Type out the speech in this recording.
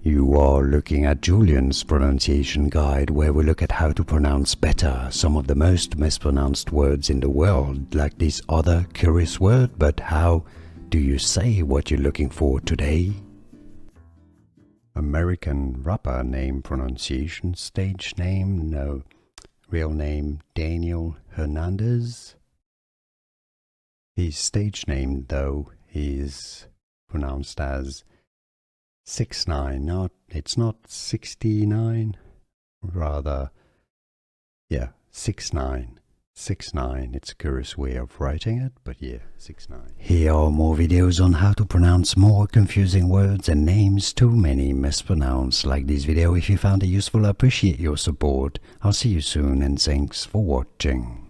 You are looking at Julian's pronunciation guide, where we look at how to pronounce better some of the most mispronounced words in the world, like this other curious word. But how do you say what you're looking for today? American rapper name pronunciation, stage name, no. Real name Daniel Hernandez. His stage name, though, is pronounced as 6ix9ine. It's not 69, rather, yeah, 6ix9ine. 6ix9ine, it's a curious way of writing it, but yeah, 6ix9ine. Here are more videos on how to pronounce more confusing words and names too many mispronounced. Like this video if you found it useful. I appreciate your support. I'll see you soon and thanks for watching.